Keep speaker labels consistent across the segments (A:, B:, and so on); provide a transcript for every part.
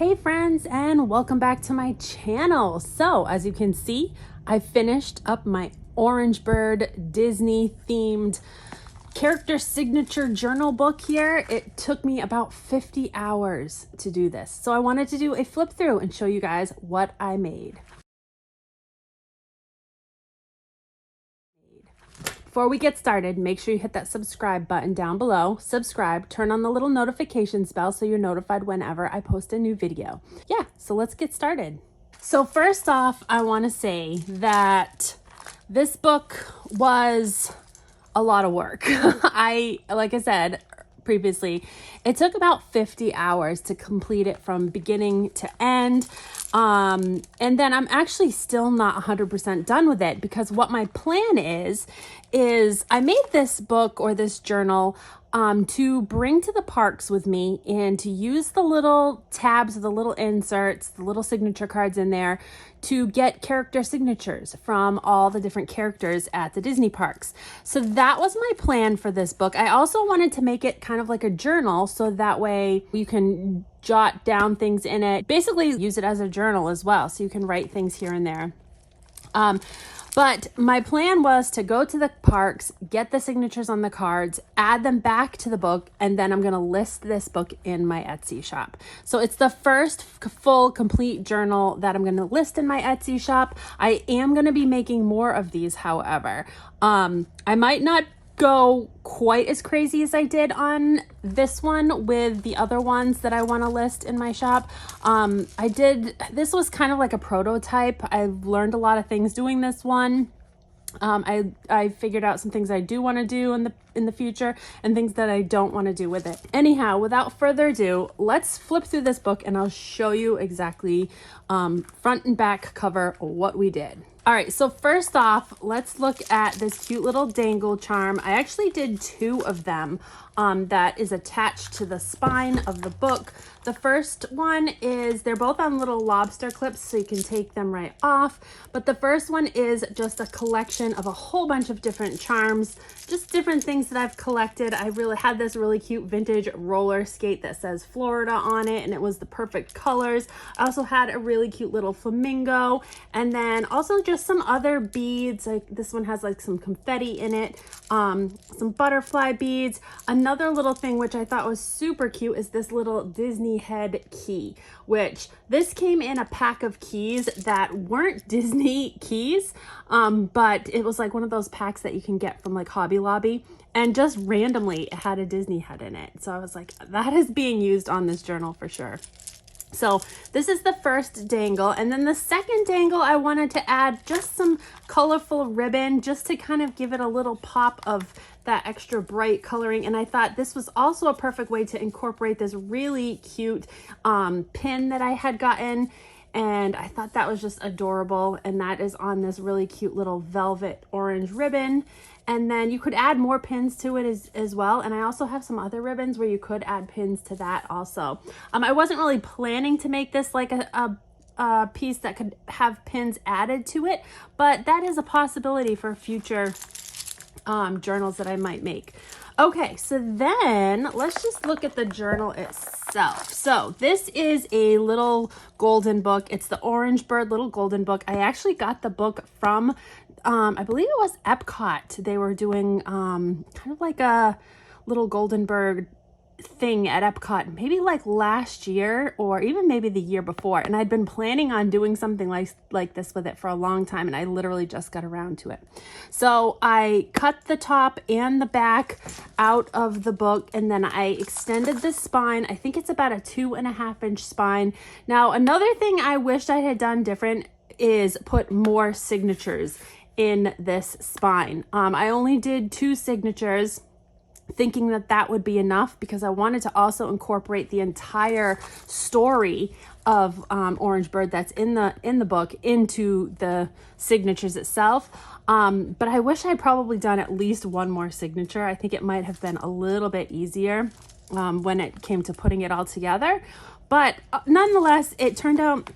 A: Hey friends, and welcome back to my channel. So as you can see, I finished up my Orange Bird Disney themed character signature journal book here. It took me about 50 hours to do this. So I wanted to do a flip through and show you guys what I made. Before we get started, make sure you hit that subscribe button down below. Subscribe, turn on the little notifications bell so you're notified whenever I post a new video. Yeah, so let's get started. So first off, I want to say that this book was a lot of work. Like I said previously, it took about 50 hours to complete it from beginning to end. And then I'm actually still not 100% done with it, because what my plan is I made this book or this journal to bring to the parks with me and to use the little tabs, the little inserts, the little signature cards in there to get character signatures from all the different characters at the Disney parks. So that was my plan for this book. I also wanted to make it kind of like a journal, so that way you can jot down things in it, basically use it as a journal as well, so you can write things here and there. But my plan was to go to the parks, get the signatures on the cards, add them back to the book, and then I'm going to list this book in my Etsy shop. So it's the first full complete journal that I'm going to list in my Etsy shop. I am going to be making more of these, however. I might not go quite as crazy as I did on this one with the other ones that I want to list in my shop. This was kind of like a prototype. I've learned a lot of things doing this one. I figured out some things I do want to do in the future and things that I don't want to do with it. Anyhow, without further ado, let's flip through this book and I'll show you exactly front and back cover what we did. All right, so first off, let's look at this cute little dangle charm. I actually did two of them that is attached to the spine of the book. The first one is, they're both on little lobster clips, so you can take them right off. But the first one is just a collection of a whole bunch of different charms, just different things that I've collected. I really had this really cute vintage roller skate that says Florida on it, and it was the perfect colors. I also had a really cute little flamingo, and then also just some other beads. Like this one has like some confetti in it, some butterfly beads. Another little thing which I thought was super cute is this little Disney head key, which this came in a pack of keys that weren't Disney keys, but it was like one of those packs that you can get from like Hobby Lobby, and just randomly it had a Disney head in it. So I was like, that is being used on this journal for sure. So this is the first dangle, and then the second dangle I wanted to add just some colorful ribbon just to kind of give it a little pop of that extra bright coloring. And I thought this was also a perfect way to incorporate this really cute pin that I had gotten, and I thought that was just adorable, and that is on this really cute little velvet orange ribbon. And then you could add more pins to it as well. And I also have some other ribbons where you could add pins to that also. I wasn't really planning to make this like a piece that could have pins added to it, but that is a possibility for future journals that I might make. Okay, so then let's just look at the journal itself. So this is a little golden book. It's the Orange Bird little golden book. I actually got the book from I believe it was Epcot. They were doing kind of like a little golden bird thing at Epcot, maybe like last year or even maybe the year before. And I'd been planning on doing something like this with it for a long time, and I literally just got around to it. So I cut the top and the back out of the book, and then I extended the spine. I think it's about a 2.5 inch spine. Now, another thing I wished I had done different is put more signatures in this spine. I only did 2 signatures, thinking that that would be enough, because I wanted to also incorporate the entire story of Orange Bird that's in the book into the signatures itself. But I wish I'd probably done at least one more signature. I think it might have been a little bit easier when it came to putting it all together. But nonetheless, it turned out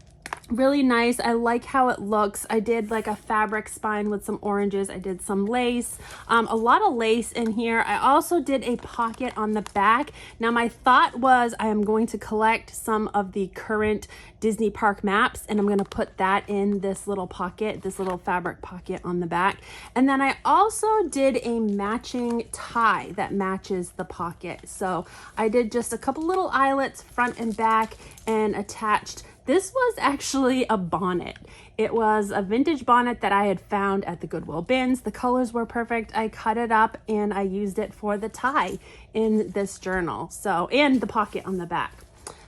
A: Really nice. I like how it looks. I did like a fabric spine with some oranges. I did some lace, a lot of lace in here. I also did a pocket on the back. Now my thought was I am going to collect some of the current Disney park maps, and I'm going to put that in this little pocket, this little fabric pocket on the back. And then I also did a matching tie that matches the pocket. So I did just a couple little eyelets front and back and attached. This was actually a bonnet. It was a vintage bonnet that I had found at the Goodwill bins. The colors were perfect. I cut it up and I used it for the tie in this journal. So, and the pocket on the back.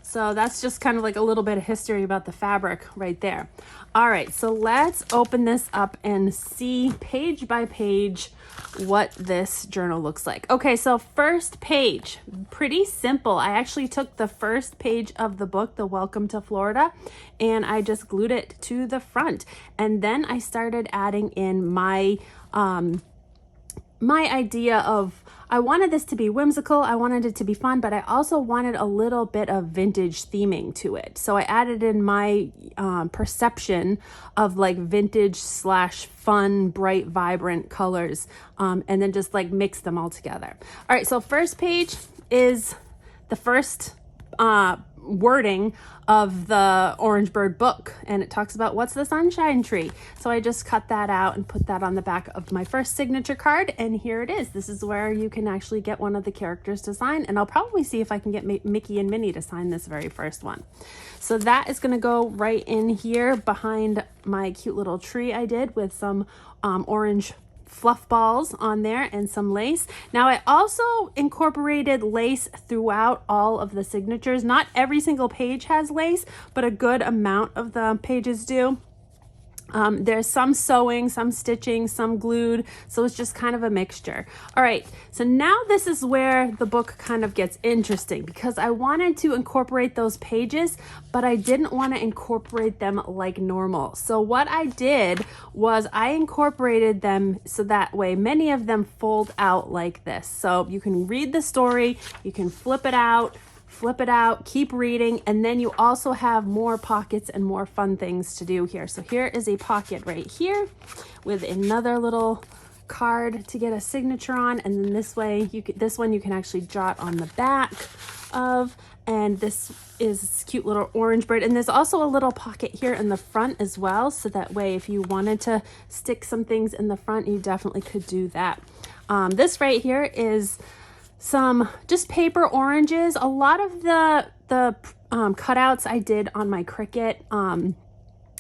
A: So that's just kind of like a little bit of history about the fabric right there. All right, so let's open this up and see page by page what this journal looks like. Okay, so first page, pretty simple. I actually took the first page of the book, The Welcome to Florida, and I just glued it to the front. And then I started adding in my idea of, I wanted this to be whimsical, I wanted it to be fun, but I also wanted a little bit of vintage theming to it. So I added in my perception of like vintage / fun, bright, vibrant colors, and then just like mix them all together. All right, so first page is the first wording of the Orange Bird book, and it talks about what's the sunshine tree. So I just cut that out and put that on the back of my first signature card, and here it is. This is where you can actually get one of the characters to sign, and I'll probably see if I can get Mickey and Minnie to sign this very first one. So that is going to go right in here behind my cute little tree I did with some orange fluff balls on there and some lace. Now I also incorporated lace throughout all of the signatures. Not every single page has lace, but a good amount of the pages do. There's some sewing, some stitching, some glued, so it's just kind of a mixture. All right, so now this is where the book kind of gets interesting, because I wanted to incorporate those pages, but I didn't want to incorporate them like normal. So what I did was I incorporated them so that way many of them fold out like this. So you can read the story, you can flip it out, keep reading, and then you also have more pockets and more fun things to do here. So here is a pocket right here with another little card to get a signature on, and then this way this one you can actually jot on the back of, and this is this cute little orange bird. And there's also a little pocket here in the front as well, so that way if you wanted to stick some things in the front, you definitely could do that. This right here is some just paper oranges. A lot of the cutouts I did on my Cricut.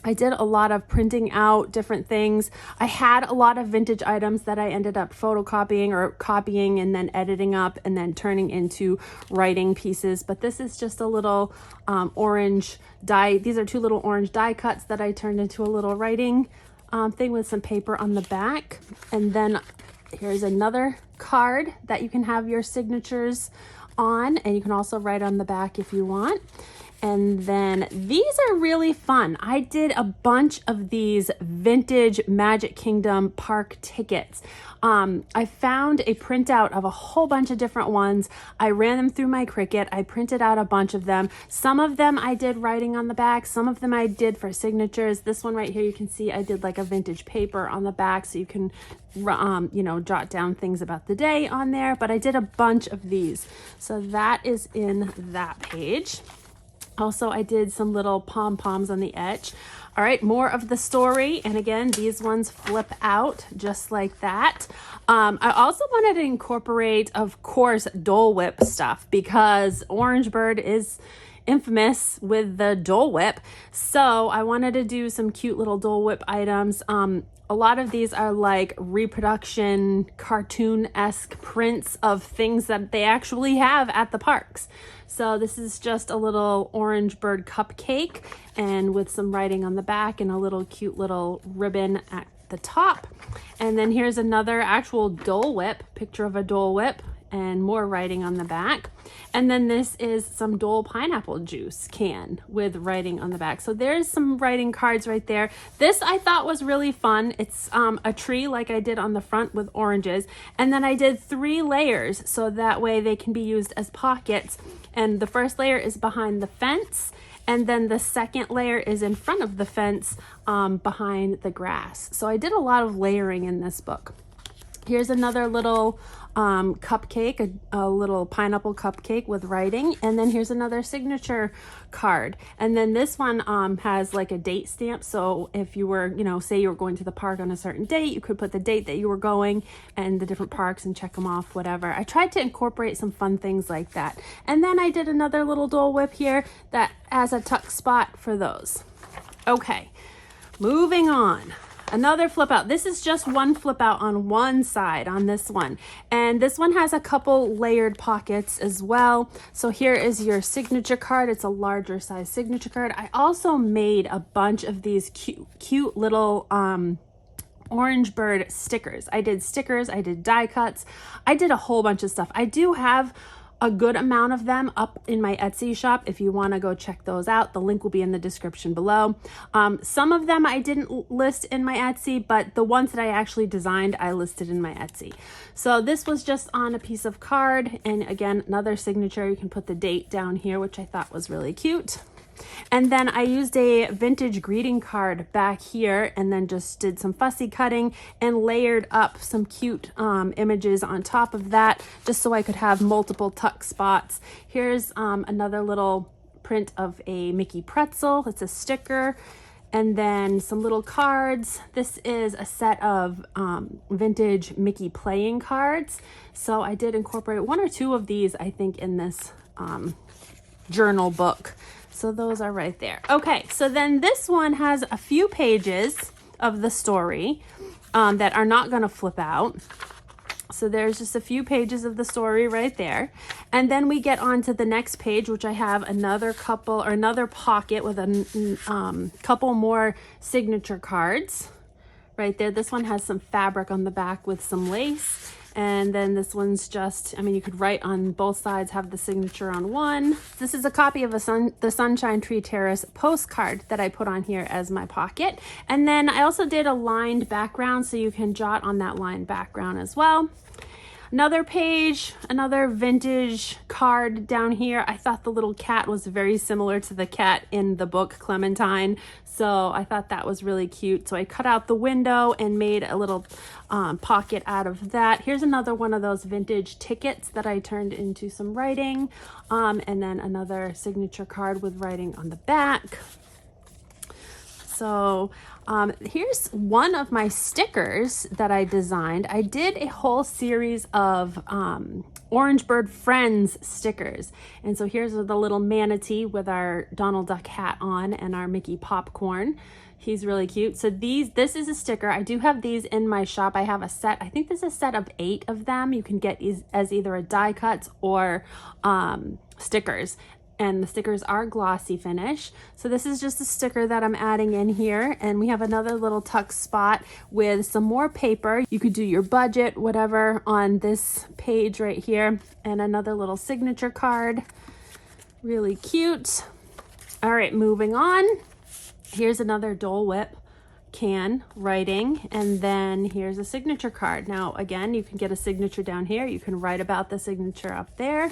A: I did a lot of printing out different things. I had a lot of vintage items that I ended up photocopying or copying and then editing up and then turning into writing pieces. But this is just a little orange die. These are two little orange die cuts that I turned into a little writing thing with some paper on the back. And then here's another card that you can have your signatures on, and you can also write on the back if you want. And then these are really fun. I did a bunch of these vintage Magic Kingdom park tickets. I found a printout of a whole bunch of different ones. I ran them through my Cricut. I printed out a bunch of them. Some of them I did writing on the back. Some of them I did for signatures. This one right here, you can see I did like a vintage paper on the back, so you can jot down things about the day on there. But I did a bunch of these. So that is in that page. Also, I did some little pom-poms on the edge. All right, more of the story. And again, these ones flip out just like that. I also wanted to incorporate, of course, Dole Whip stuff, because Orange Bird is infamous with the Dole Whip. So I wanted to do some cute little Dole Whip items. A lot of these are like reproduction, cartoon-esque prints of things that they actually have at the parks. So this is just a little Orange Bird cupcake, and with some writing on the back and a little cute little ribbon at the top. And then here's another actual Dole Whip, picture of a Dole Whip, and more writing on the back. And then this is some Dole pineapple juice can with writing on the back. So there's some writing cards right there. This I thought was really fun. It's a tree like I did on the front with oranges. And then I did 3 layers, so that way they can be used as pockets. And the first layer is behind the fence. And then the second layer is in front of the fence behind the grass. So I did a lot of layering in this book. Here's another little cupcake, a little pineapple cupcake with writing. And then here's another signature card. And then this one has like a date stamp. So if you were, say you were going to the park on a certain date, you could put the date that you were going and the different parks and check them off, whatever. I tried to incorporate some fun things like that. And then I did another little Dole Whip here that has a tuck spot for those. Okay, moving on. Another flip out. This is just one flip out on one side on this one. And this one has a couple layered pockets as well. So here is your signature card. It's a larger size signature card. I also made a bunch of these cute little orange bird stickers. I did stickers, I did die cuts. I did a whole bunch of stuff. I do have a good amount of them up in my Etsy shop if you want to go check those out. The link will be in the description below. Some of them I didn't list in my Etsy, but the ones that I actually designed, I listed in my Etsy. So this was just on a piece of card, and again, another signature. You can put the date down here, which I thought was really cute. And then I used a vintage greeting card back here and then just did some fussy cutting and layered up some cute images on top of that, just so I could have multiple tuck spots. Here's another little print of a Mickey pretzel. It's a sticker. And then some little cards. This is a set of vintage Mickey playing cards. So I did incorporate one or two of these, I think, in this journal book. So those are right there. Okay, so then this one has a few pages of the story that are not going to flip out. So there's just a few pages of the story right there. And then we get on to the next page, which I have another pocket with a couple more signature cards right there. This one has some fabric on the back with some lace. And then this one's just, you could write on both sides, have the signature on one. This is a copy of the Sunshine Tree Terrace postcard that I put on here as my pocket. And then I also did a lined background, so you can jot on that lined background as well. Another page, another vintage card down here. I thought the little cat was very similar to the cat in the book Clementine, so I thought that was really cute. So I cut out the window and made a little pocket out of that. Here's another one of those vintage tickets that I turned into some writing, and then another signature card with writing on the back. So here's one of my stickers that I designed. I did a whole series of Orange Bird Friends stickers. And so here's the little manatee with our Donald Duck hat on and our Mickey popcorn. He's really cute. So this is a sticker. I do have these in my shop. I have a set. I think this is a set of 8 of them. You can get as either a die cuts or stickers. And the stickers are glossy finish. So this is just a sticker that I'm adding in here. And we have another little tuck spot with some more paper. You could do your budget, whatever, on this page right here. And another little signature card. Really cute. All right, moving on. Here's another Dole Whip can writing, and then here's a signature card. Now again, you can get a signature down here. You can write about the signature up there.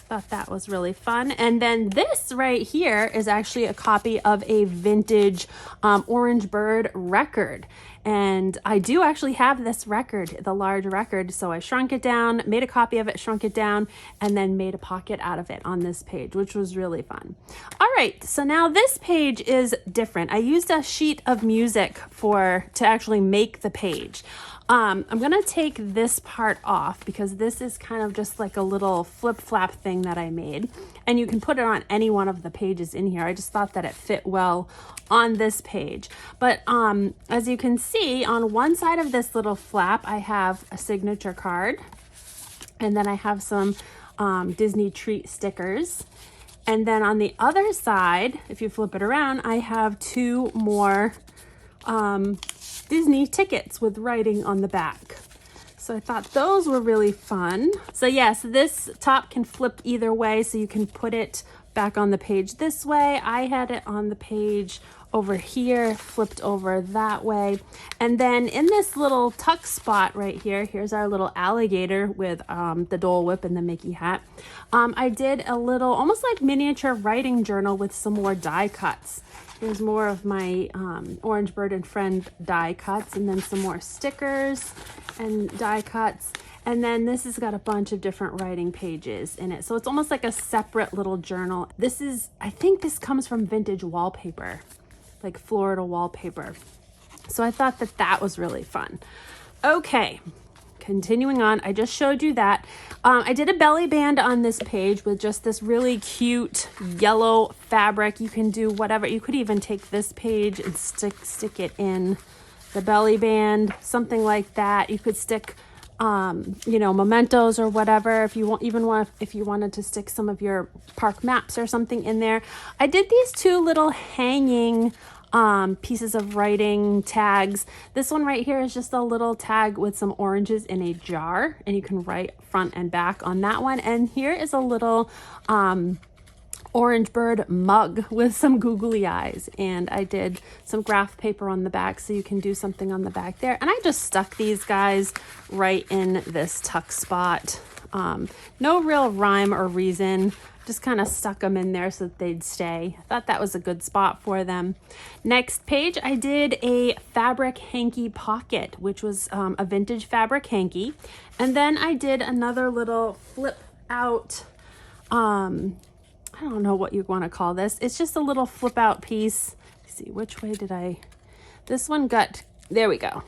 A: Thought that was really fun. And then this right here is actually a copy of a vintage Orange Bird record. And I do actually have this record, the large record. So I shrunk it down, made a copy of it, shrunk it down, and then made a pocket out of it on this page, which was really fun. All right, so now this page is different. I used a sheet of music to actually make the page. I'm gonna take this part off because this is kind of just like a little flip flap thing that I made, and you can put it on any one of the pages in here. I just thought that it fit well on this page. But as you can see, on one side of this little flap, I have a signature card, and then I have some Disney treat stickers. And then on the other side, if you flip it around, I have 2 more Disney tickets with writing on the back. So I thought those were really fun. So yes, this top can flip either way, so you can put it back on the page this way. I had it on the page over here, flipped over that way. And then in this little tuck spot right here, here's our little alligator with the Dole Whip and the Mickey hat. I did a little, almost like miniature writing journal with some more die cuts. Here's more of my Orange Bird and Friend die cuts, and then some more stickers and die cuts. And then this has got a bunch of different writing pages in it. So it's almost like a separate little journal. This is, I think this comes from vintage wallpaper, like Florida wallpaper. So I thought that that was really fun. Okay, continuing on, I just showed you that. I did a belly band on this page with just this really cute yellow fabric. You can do whatever. You could even take this page and stick it in the belly band, something like that. You could stick you know, mementos or whatever, if you want, if you wanted to stick some of your park maps or something in there. I did these two little hanging pieces of writing tags. This one right here is just a little tag with some oranges in a jar, and you can write front and back on that one. And here is a little Orange Bird mug with some googly eyes, and I did some graph paper on the back, so you can do something on the back there. And I just stuck these guys right in this tuck spot. No real rhyme or reason, just kind of stuck them in there so that they'd stay. I thought that was a good spot for them. Next page, I did a fabric hanky pocket, which was a vintage fabric hanky. And then I did another little flip out, I don't know what you want to call this. It's just a little flip out piece. Let's see, which way did this one got, there we go.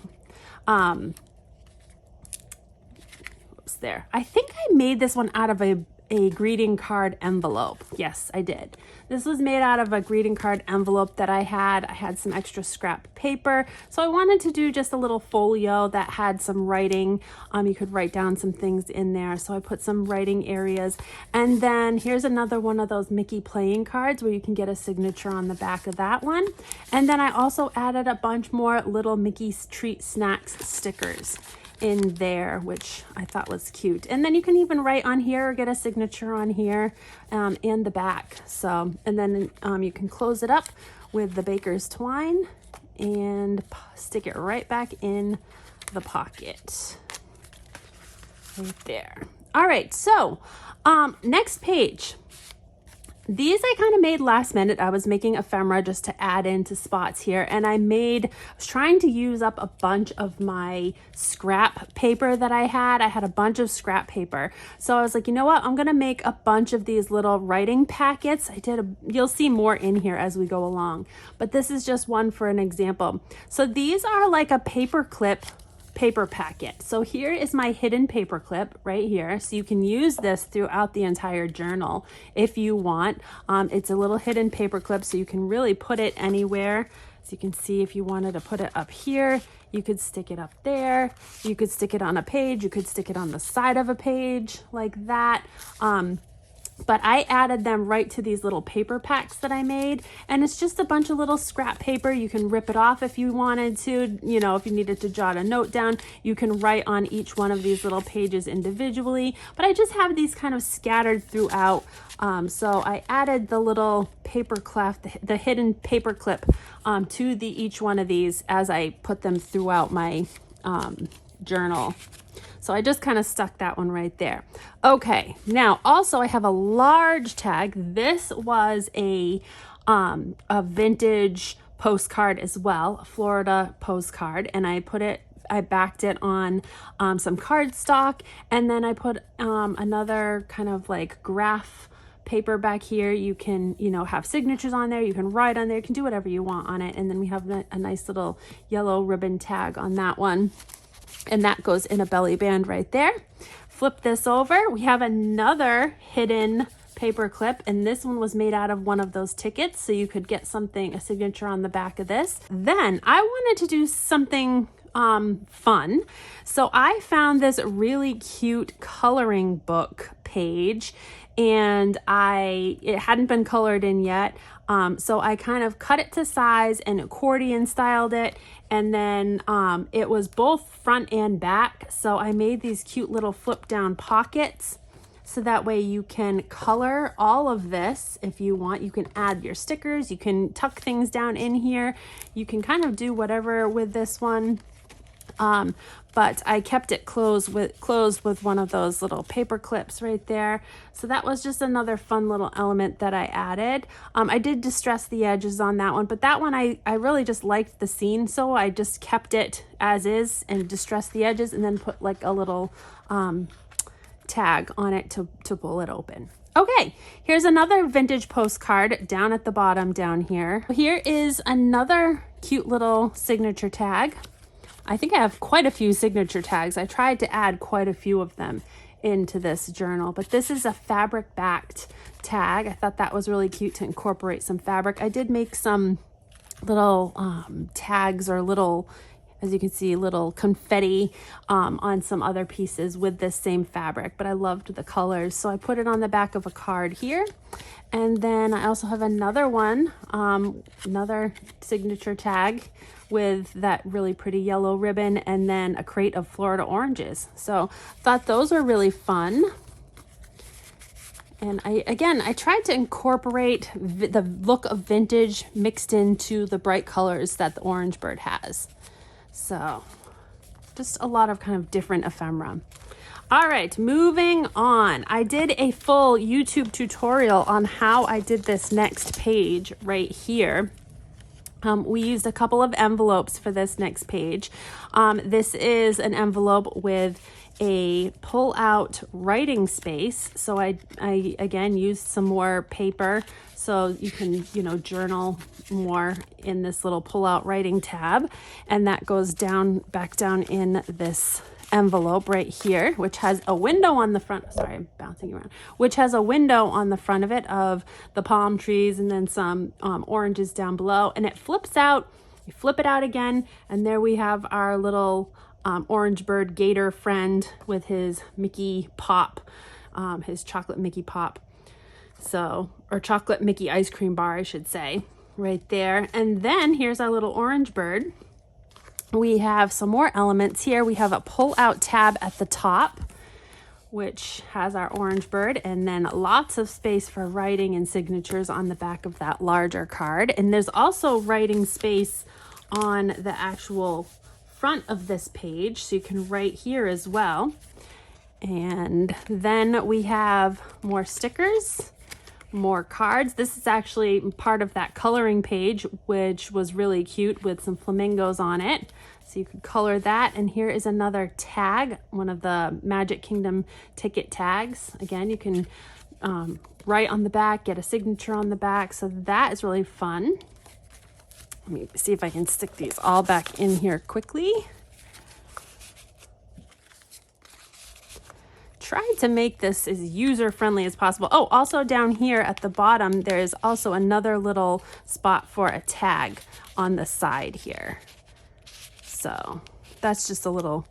A: Oops, there. I think I made this one out of a greeting card envelope. Yes, I did. This was made out of a greeting card envelope that I had. I had some extra scrap paper. So I wanted to do just a little folio that had some writing. You could write down some things in there. So I put some writing areas. And then here's another one of those Mickey playing cards where you can get a signature on the back of that one. And then I also added a bunch more little Mickey Treat Snacks stickers in there, which I thought was cute. And then you can even write on here or get a signature on here and the back. So, and then you can close it up with the baker's twine and stick it right back in the pocket right there. All right, so next page. These I kind of made last minute. I was making ephemera just to add into spots here, and I was trying to use up a bunch of my scrap paper that I had. I had a bunch of scrap paper. So I was like, you know what? I'm going to make a bunch of these little writing packets. You'll see more in here as we go along, but this is just one for an example. So these are like a paper clip paper packet. So here is my hidden paper clip right here. So you can use this throughout the entire journal if you want. It's a little hidden paper clip, so you can really put it anywhere. So you can see if you wanted to put it up here, you could stick it up there. You could stick it on a page. You could stick it on the side of a page like that. But I added them right to these little paper packs that I made. And it's just a bunch of little scrap paper. You can rip it off if you wanted to, you know, if you needed to jot a note down, you can write on each one of these little pages individually. But I just have these kind of scattered throughout. So I added the little paper clef, the hidden paper clip to each one of these as I put them throughout my journal. So I just kind of stuck that one right there. Okay, now also I have a large tag. This was a vintage postcard as well, a Florida postcard, and I backed it on some cardstock, and then I put another kind of like graph paper back here. You can, you know, have signatures on there. You can write on there. You can do whatever you want on it. And then we have a nice little yellow ribbon tag on that one. And that goes in a belly band right there. Flip this over. We have another hidden paper clip, and this one was made out of one of those tickets, so you could get a signature on the back of this. Then I wanted to do something fun. So I found this really cute coloring book page, and it hadn't been colored in yet. So I kind of cut it to size and accordion styled it. And then it was both front and back. So I made these cute little flip down pockets. so that way you can color all of this if you want. You can add your stickers, you can tuck things down in here, you can kind of do whatever with this one. But I kept it closed with one of those little paper clips right there. So that was just another fun little element that I added. I did distress the edges on that one, but that one I really just liked the scene, so I just kept it as is and distressed the edges and then put like a little tag on it to pull it open. Okay, here's another vintage postcard down at the bottom down here. Here is another cute little signature tag. I think I have quite a few signature tags. I tried to add quite a few of them into this journal, but this is a fabric backed tag. I thought that was really cute to incorporate some fabric. I did make some little tags or little, as you can see, little confetti on some other pieces with this same fabric, but I loved the colors. So I put it on the back of a card here. And then I also have another one, another signature tag with that really pretty yellow ribbon, and then a crate of Florida oranges. So thought those were really fun. And I tried to incorporate the look of vintage mixed into the bright colors that the orange bird has. So just a lot of kind of different ephemera. All right, moving on. I did a full YouTube tutorial on how I did this next page right here. We used a couple of envelopes for this next page. This is an envelope with a pull-out writing space. So I again used some more paper so you can, journal more in this little pull-out writing tab, and that goes back down in this envelope right here, which has a window on the front. Sorry, I'm bouncing around. Which has a window on the front of it of the palm trees and then some oranges down below, and it flips out. You flip it out again, and there we have our little orange bird gator friend with his Mickey pop, his chocolate Mickey pop. Or chocolate Mickey ice cream bar, I should say, right there. And then here's our little orange bird. We have some more elements here. We have a pull-out tab at the top, which has our orange bird, and then lots of space for writing and signatures on the back of that larger card. And there's also writing space on the actual front of this page, so you can write here as well. And then we have more stickers, more cards. This is actually part of that coloring page, which was really cute with some flamingos on it. So you could color that. And here is another tag, one of the Magic Kingdom ticket tags. Again, you can write on the back, get a signature on the back. So that is really fun. Let me see if I can stick these all back in here quickly. Try to make this as user-friendly as possible. Oh, also down here at the bottom, there is also another little spot for a tag on the side here. So that's just a little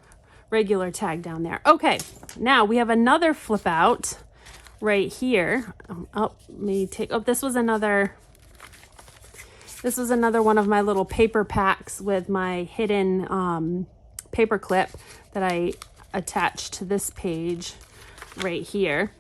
A: regular tag down there. Okay, now we have another flip out right here. This was another one of my little paper packs with my hidden paper clip that I attached to this page right here.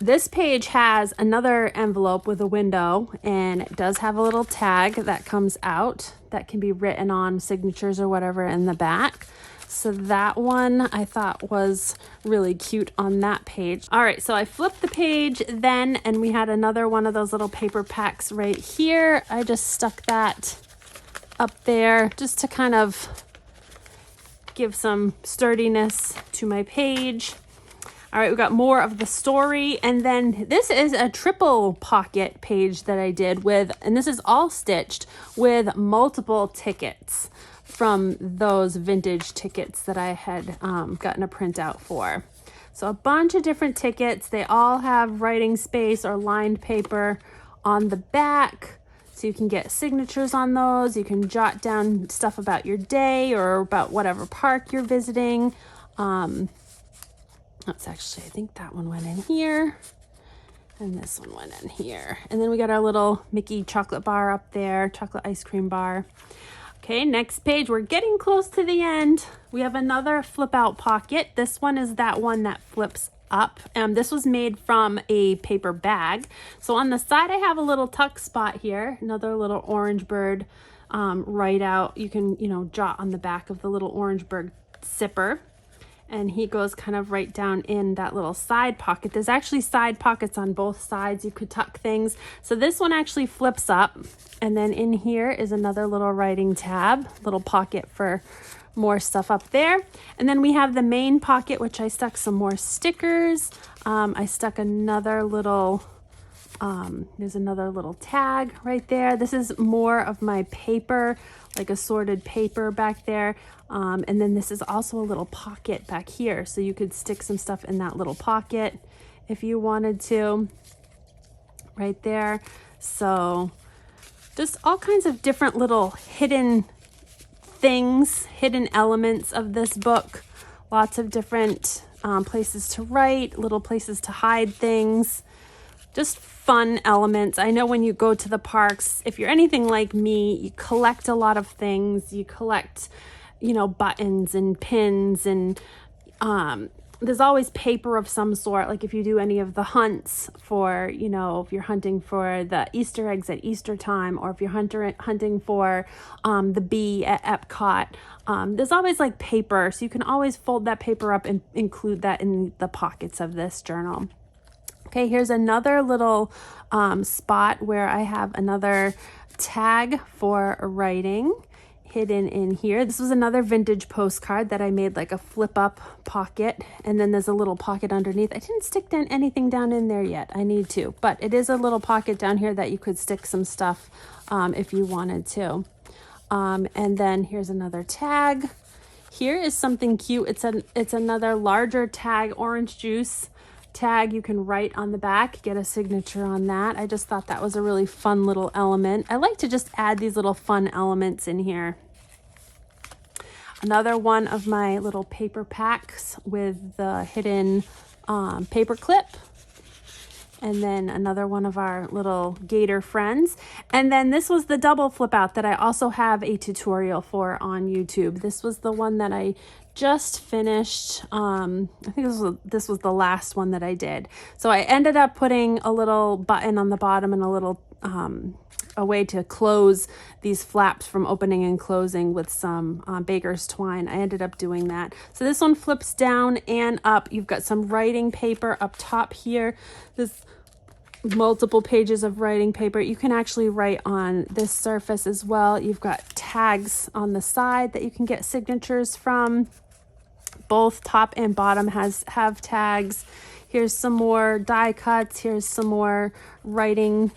A: This page has another envelope with a window, and it does have a little tag that comes out that can be written on, signatures or whatever in the back. So that one I thought was really cute on that page. All right, so I flipped the page then, and we had another one of those little paper packs right here. I just stuck that up there just to kind of give some sturdiness to my page. All right, we got more of the story, and then this is a triple pocket page that I did with, and this is all stitched with multiple tickets from those vintage tickets that I had gotten a printout for. So a bunch of different tickets. They all have writing space or lined paper on the back, so you can get signatures on those. You can jot down stuff about your day or about whatever park you're visiting. That's actually, I think that one went in here, and this one went in here. And then we got our little Mickey chocolate bar up there, chocolate ice cream bar. Okay, next page. We're getting close to the end. We have another flip out pocket. This one is that one that flips up. This was made from a paper bag. So on the side, I have a little tuck spot here, another little orange bird right out. You can, jot on the back of the little orange bird zipper. And he goes kind of right down in that little side pocket. There's actually side pockets on both sides. You could tuck things. So this one actually flips up. And then in here is another little writing tab, little pocket for more stuff up there. And then we have the main pocket, which I stuck some more stickers. I stuck another little, there's another little tag right there. This is more of my paper, like assorted paper back there. And then this is also a little pocket back here. So you could stick some stuff in that little pocket if you wanted to, right there. So just all kinds of different little hidden things, hidden elements of this book. Lots of different places to write, little places to hide things. Just fun elements. I know when you go to the parks, if you're anything like me, you collect a lot of things. You collect, buttons and pins, and there's always paper of some sort. Like if you do any of the hunts for, if you're hunting for the Easter eggs at Easter time, or if you're hunting for the bee at Epcot, there's always like paper. So you can always fold that paper up and include that in the pockets of this journal. Okay, here's another little spot where I have another tag for writing hidden in here. This was another vintage postcard that I made like a flip up pocket, and then there's a little pocket underneath. I didn't stick anything down in there yet. I need to, but it is a little pocket down here that you could stick some stuff if you wanted to. And then here's another tag. Here is something cute. It's another larger tag, orange juice tag. You can write on the back, get a signature on that. I just thought that was a really fun little element. I like to just add these little fun elements in here. Another one of my little paper packs with the hidden paper clip. And then another one of our little gator friends. And then this was the double flip out that I also have a tutorial for on YouTube. This was the one that I just finished. I think this was the last one that I did. So I ended up putting a little button on the bottom and a little a way to close these flaps from opening and closing with some baker's twine. I ended up doing that. So this one flips down and up. You've got some writing paper up top here. This multiple pages of writing paper. You can actually write on this surface as well. You've got tags on the side that you can get signatures from. Both top and bottom have tags. Here's some more die cuts. Here's some more writing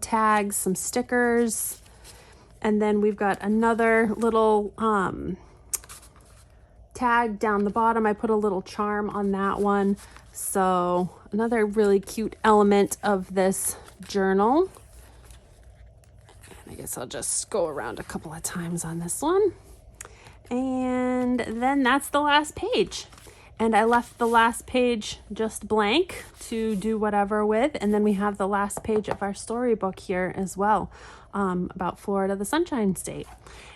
A: tags, some stickers. And then we've got another little tag down the bottom. I put a little charm on that one. So another really cute element of this journal. I guess I'll just go around a couple of times on this one. And then that's the last page. And I left the last page just blank to do whatever with. And then we have the last page of our storybook here as well, about Florida, the Sunshine State.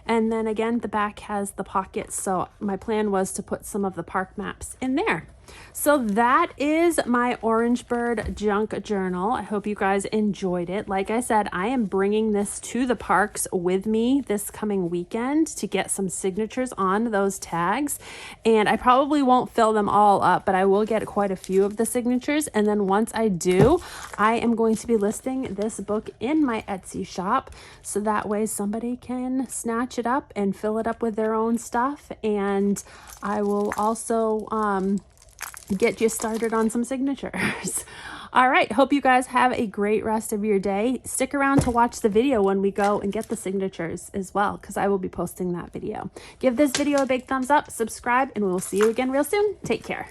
A: And then again, the back has the pockets. So my plan was to put some of the park maps in there. So that is my Orange Bird Junk Journal. I hope you guys enjoyed it. Like I said, I am bringing this to the parks with me this coming weekend to get some signatures on those tags. And I probably won't fill them all up, but I will get quite a few of the signatures. And then once I do, I am going to be listing this book in my Etsy shop. So that way somebody can snatch it up and fill it up with their own stuff. And I will also get you started on some signatures. All right, hope you guys have a great rest of your day. Stick around to watch the video when we go and get the signatures as well, because I will be posting that video. Give this video a big thumbs up, subscribe, and we will see you again real soon. Take care.